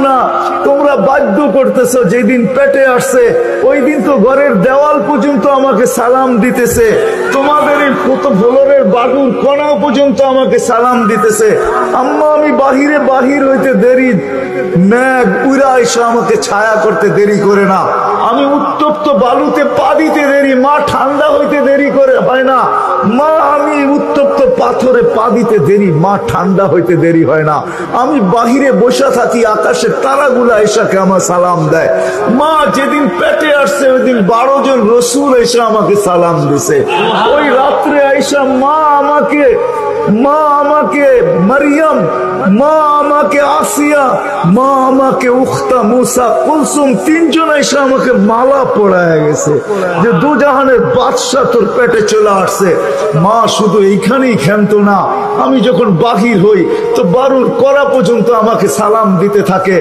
না, তোমরা বাধ্য করতেছো। যেদিন পেটে আসছে ওই দিন তো ঘরের দেওয়াল পর্যন্ত আমাকে সালাম দিতেছে, তোমাদের এই ফ্লোরের বালুর কণা পর্যন্ত আমাকে সালাম দিতেছে। আম্মা আমি বাহির হইতে দেরি, মেঘ উড়া এসে আমাকে ছায়া করতে দেরি করে না। আমি উত্তপ্ত বালুতে পা দিতে দেরি, মা ঠান্ডা হইতে দেরি করে হয় না। মা আমি উত্তপ্ত পাথরে পা দিতে দেরি, মা ঠান্ডা হইতে দেরি হয় না। আমি বাহিরে বসে থাকি, আকাশের তারাগুলা এসাকে আমার সালাম দেয়। মা যেদিন পেটে আসছে ওই দিন 12 জন রসুল এসে আমাকে সালাম দিছে। ওই রাত্রে আইসা মা আমাকে মারিয়াম, মা আমাকে আসিয়া, মা আমাকে উখতা মুসা কুলসুম, 3 জন এসে আমাকে মালা পড়ায় গেছে যে দুজাহানের বাদশা তোর পেটে চলে আসছে। মা শুধু এইখানেই ক্ষান্ত না, আমি যখন বাহির হই তো বারুর করা পর্যন্ত আমাকে সালাম দিতে থাকে।